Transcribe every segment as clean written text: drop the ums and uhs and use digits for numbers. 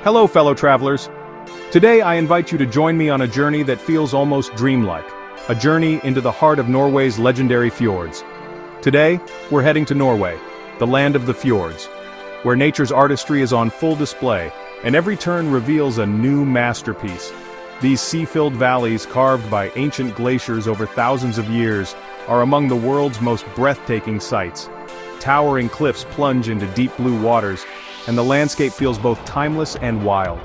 Hello, fellow travelers. Today I invite you to join me on a journey that feels almost dreamlike, a journey into the heart of Norway's legendary fjords. Today, we're heading to Norway, the land of the fjords, where nature's artistry is on full display, and every turn reveals a new masterpiece. These sea-filled valleys carved by ancient glaciers over thousands of years are among the world's most breathtaking sights. Towering cliffs plunge into deep blue waters, and the landscape feels both timeless and wild.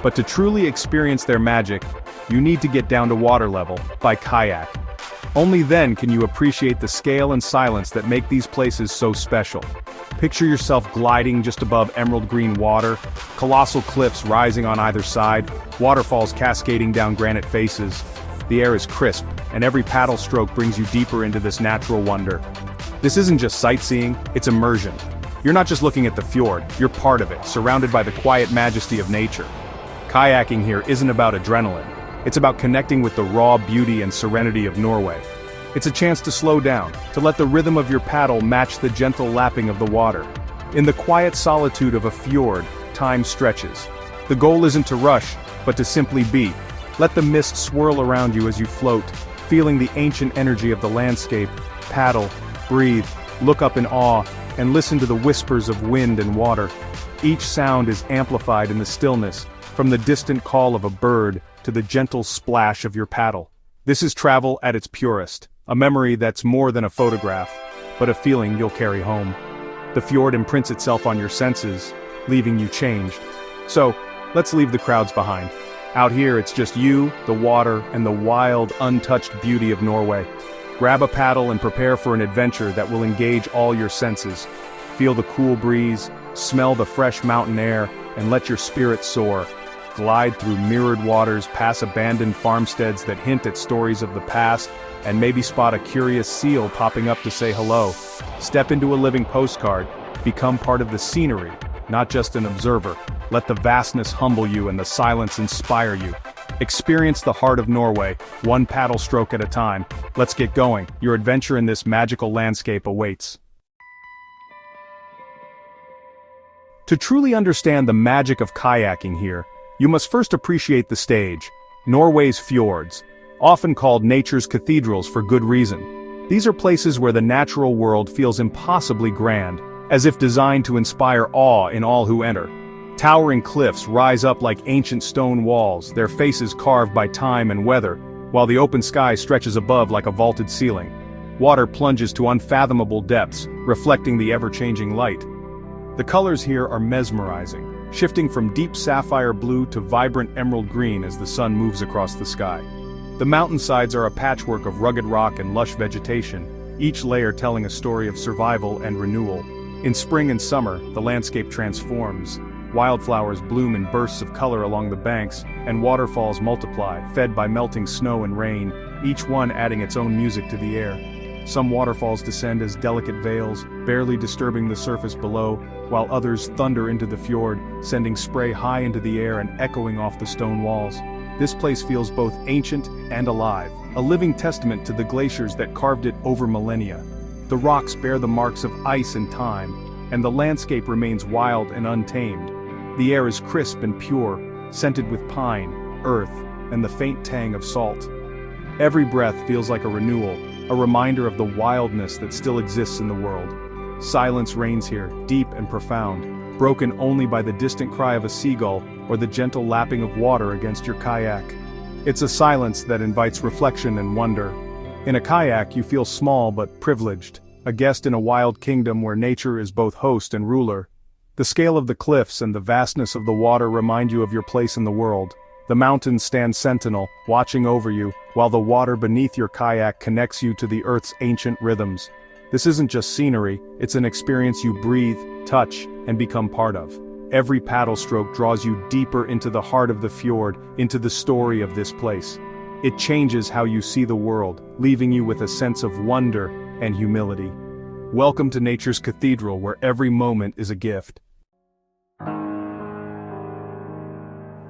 But to truly experience their magic, you need to get down to water level, by kayak. Only then can you appreciate the scale and silence that make these places so special. Picture yourself gliding just above emerald green water, colossal cliffs rising on either side, waterfalls cascading down granite faces. The air is crisp, and every paddle stroke brings you deeper into this natural wonder. This isn't just sightseeing, it's immersion. You're not just looking at the fjord, you're part of it, surrounded by the quiet majesty of nature. Kayaking here isn't about adrenaline, it's about connecting with the raw beauty and serenity of Norway. It's a chance to slow down, to let the rhythm of your paddle match the gentle lapping of the water. In the quiet solitude of a fjord, time stretches. The goal isn't to rush, but to simply be. Let the mist swirl around you as you float, feeling the ancient energy of the landscape. Paddle, breathe, look up in awe, and listen to the whispers of wind and water. Each sound is amplified in the stillness, from the distant call of a bird to the gentle splash of your paddle. This is travel at its purest, a memory that's more than a photograph, but a feeling you'll carry home. The fjord imprints itself on your senses, leaving you changed. So, let's leave the crowds behind. Out here it's just you, the water, and the wild, untouched beauty of Norway. Grab a paddle and prepare for an adventure that will engage all your senses. Feel the cool breeze, smell the fresh mountain air, and let your spirit soar. Glide through mirrored waters, past abandoned farmsteads that hint at stories of the past, and maybe spot a curious seal popping up to say hello. Step into a living postcard, become part of the scenery, not just an observer. Let the vastness humble you and the silence inspire you. Experience the heart of Norway, one paddle stroke at a time. Let's get going. Your adventure in this magical landscape awaits. To truly understand the magic of kayaking here, you must first appreciate the stage, Norway's fjords, often called nature's cathedrals for good reason. These are places where the natural world feels impossibly grand, as if designed to inspire awe in all who enter. Towering cliffs rise up like ancient stone walls, their faces carved by time and weather, while the open sky stretches above like a vaulted ceiling. Water plunges to unfathomable depths, reflecting the ever-changing light. The colors here are mesmerizing, shifting from deep sapphire blue to vibrant emerald green as the sun moves across the sky. The mountainsides are a patchwork of rugged rock and lush vegetation, each layer telling a story of survival and renewal. In spring and summer, the landscape transforms. Wildflowers bloom in bursts of color along the banks, and waterfalls multiply, fed by melting snow and rain, each one adding its own music to the air. Some waterfalls descend as delicate veils, barely disturbing the surface below, while others thunder into the fjord, sending spray high into the air and echoing off the stone walls. This place feels both ancient and alive, a living testament to the glaciers that carved it over millennia. The rocks bear the marks of ice and time, and the landscape remains wild and untamed. The air is crisp and pure, scented with pine, earth, and the faint tang of salt. Every breath feels like a renewal, a reminder of the wildness that still exists in the world. Silence reigns here, deep and profound, broken only by the distant cry of a seagull or the gentle lapping of water against your kayak. It's a silence that invites reflection and wonder. In a kayak you feel small but privileged, a guest in a wild kingdom where nature is both host and ruler. The scale of the cliffs and the vastness of the water remind you of your place in the world. The mountains stand sentinel, watching over you, while the water beneath your kayak connects you to the earth's ancient rhythms. This isn't just scenery, it's an experience you breathe, touch, and become part of. Every paddle stroke draws you deeper into the heart of the fjord, into the story of this place. It changes how you see the world, leaving you with a sense of wonder and humility. Welcome to nature's cathedral, where every moment is a gift.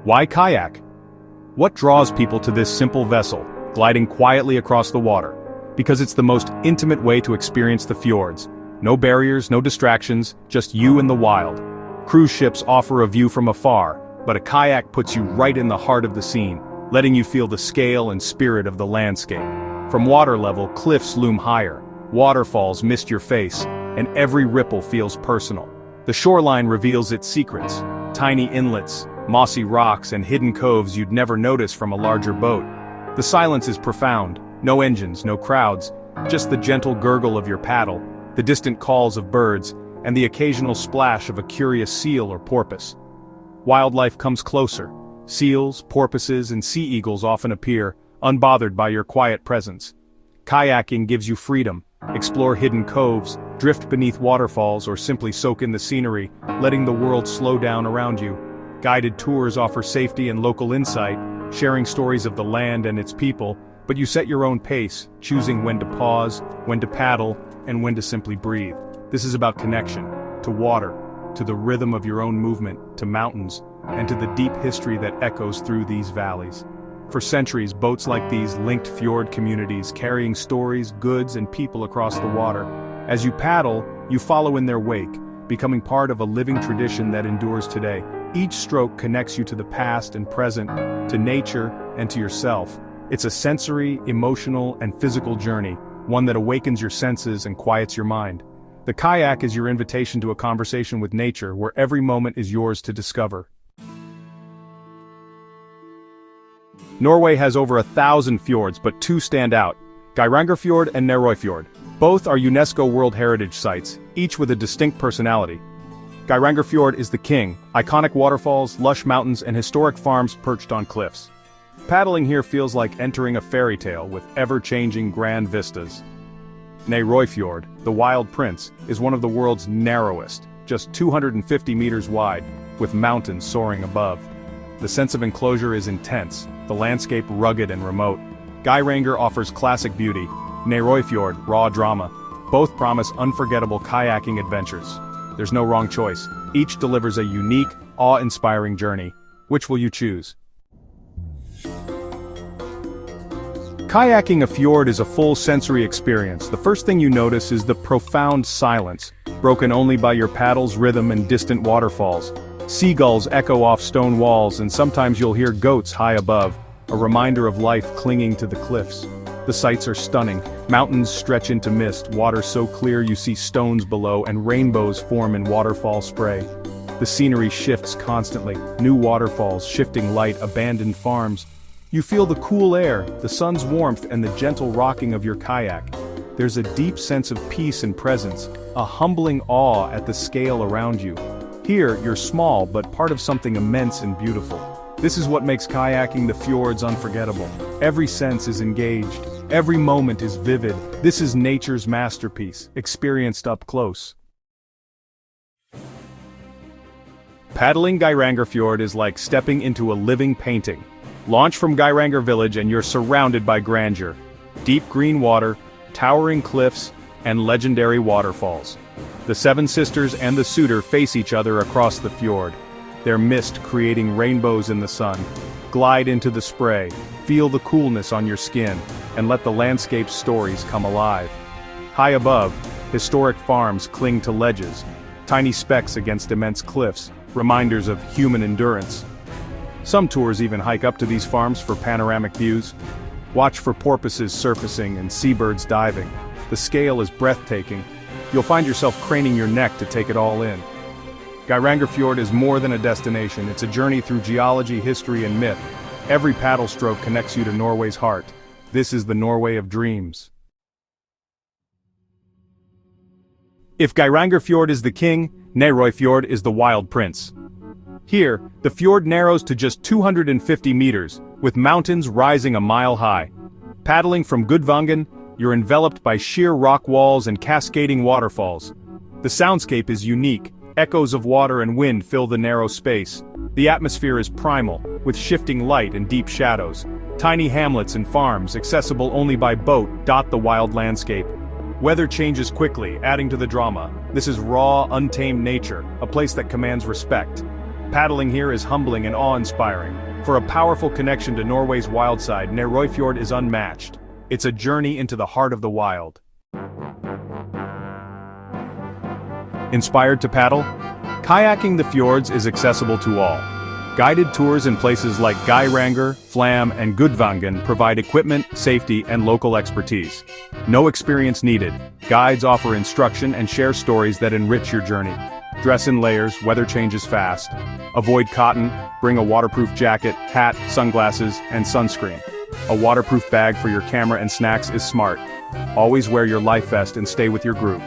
Why kayak? What draws people to this simple vessel, gliding quietly across the water? Because it's the most intimate way to experience the fjords. No barriers, no distractions, just you and the wild. Cruise ships offer a view from afar, but a kayak puts you right in the heart of the scene, letting you feel the scale and spirit of the landscape. From water level, cliffs loom higher, waterfalls mist your face, and every ripple feels personal. The shoreline reveals its secrets, tiny inlets, mossy rocks, and hidden coves you'd never notice from a larger boat. The silence is profound, no engines, no crowds, just the gentle gurgle of your paddle, the distant calls of birds, and the occasional splash of a curious seal or porpoise. Wildlife comes closer. Seals, porpoises, and sea eagles often appear, unbothered by your quiet presence. Kayaking gives you freedom. Explore hidden coves, drift beneath waterfalls, or simply soak in the scenery, letting the world slow down around you. Guided tours offer safety and local insight, sharing stories of the land and its people, but you set your own pace, choosing when to pause, when to paddle, and when to simply breathe. This is about connection, to water, to the rhythm of your own movement, to mountains, and to the deep history that echoes through these valleys. For centuries, boats like these linked fjord communities, carrying stories, goods, and people across the water. As you paddle, you follow in their wake, becoming part of a living tradition that endures today. Each stroke connects you to the past and present, to nature, and to yourself. It's a sensory, emotional, and physical journey, one that awakens your senses and quiets your mind. The kayak is your invitation to a conversation with nature, where every moment is yours to discover. Norway has over 1,000 fjords, but two stand out: Geiranger Fjord and Norway Fjord. Both are UNESCO World Heritage Sites, each with a distinct personality. Geiranger Fjord is the king, iconic waterfalls, lush mountains, and historic farms perched on cliffs. Paddling here feels like entering a fairy tale with ever-changing grand vistas. Norway Fjord, the Wild Prince, is one of the world's narrowest, just 250 meters wide, with mountains soaring above. The sense of enclosure is intense, the landscape rugged and remote. Geiranger offers classic beauty, Norway Fjord, raw drama. Both promise unforgettable kayaking adventures. There's no wrong choice. Each delivers a unique, awe-inspiring journey. Which will you choose? Kayaking a fjord is a full sensory experience. The first thing you notice is the profound silence, broken only by your paddle's rhythm and distant waterfalls. Seagulls echo off stone walls, and sometimes you'll hear goats high above, a reminder of life clinging to the cliffs. The sights are stunning. Mountains stretch into mist, water so clear you see stones below, and rainbows form in waterfall spray. The scenery shifts constantly, new waterfalls, shifting light, abandoned farms. You feel the cool air, the sun's warmth, and the gentle rocking of your kayak. There's a deep sense of peace and presence, a humbling awe at the scale around you. Here, you're small but part of something immense and beautiful. This is what makes kayaking the fjords unforgettable. Every sense is engaged. Every moment is vivid. This is nature's masterpiece, experienced up close. Paddling Geiranger Fjord is like stepping into a living painting. Launch from Geiranger village and you're surrounded by grandeur. Deep green water, towering cliffs, and legendary waterfalls. The Seven Sisters and the Suitor face each other across the fjord, their mist creating rainbows in the sun. Glide into the spray, feel the coolness on your skin, and let the landscape's stories come alive. High above, historic farms cling to ledges, tiny specks against immense cliffs, reminders of human endurance. Some tours even hike up to these farms for panoramic views. Watch for porpoises surfacing and seabirds diving. The scale is breathtaking. You'll find yourself craning your neck to take it all in. Geiranger Fjord is more than a destination, it's a journey through geology, history, and myth. Every paddle stroke connects you to Norway's heart. This is the Norway of dreams. If Geiranger Fjord is the king, Norway Fjord is the wild prince. Here, the fjord narrows to just 250 meters, with mountains rising a mile high. Paddling from Gudvangen, you're enveloped by sheer rock walls and cascading waterfalls. The soundscape is unique. Echoes of water and wind fill the narrow space. The atmosphere is primal, with shifting light and deep shadows. Tiny hamlets and farms, accessible only by boat, dot the wild landscape. Weather changes quickly, adding to the drama. This is raw, untamed nature, a place that commands respect. Paddling here is humbling and awe-inspiring. For a powerful connection to Norway's wild side, Norway Fjord is unmatched. It's a journey into the heart of the wild. Inspired to paddle? Kayaking the fjords is accessible to all. Guided tours in places like Geiranger, Flam, and Gudvangen provide equipment, safety, and local expertise. No experience needed. Guides offer instruction and share stories that enrich your journey. Dress in layers, weather changes fast. Avoid cotton, bring a waterproof jacket, hat, sunglasses, and sunscreen. A waterproof bag for your camera and snacks is smart. Always wear your life vest and stay with your group.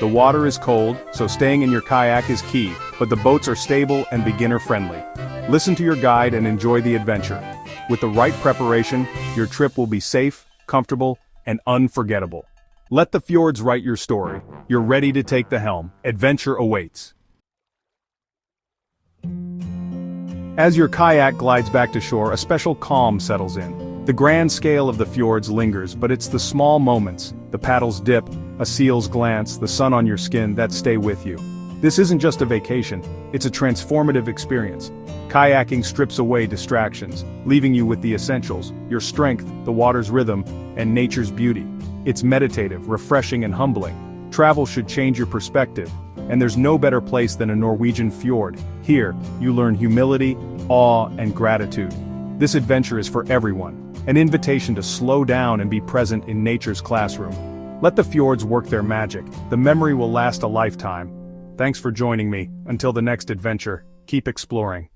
The water is cold, so staying in your kayak is key, but the boats are stable and beginner-friendly. Listen to your guide and enjoy the adventure. With the right preparation, your trip will be safe, comfortable, and unforgettable. Let the fjords write your story. You're ready to take the helm. Adventure awaits. As your kayak glides back to shore, a special calm settles in. The grand scale of the fjords lingers, but it's the small moments, the paddle's dip, a seal's glance, the sun on your skin, that stay with you. This isn't just a vacation, it's a transformative experience. Kayaking strips away distractions, leaving you with the essentials, your strength, the water's rhythm, and nature's beauty. It's meditative, refreshing, and humbling. Travel should change your perspective, and there's no better place than a Norwegian fjord. Here, you learn humility, awe, and gratitude. This adventure is for everyone, an invitation to slow down and be present in nature's classroom. Let the fjords work their magic. The memory will last a lifetime. Thanks for joining me. Until the next adventure, keep exploring.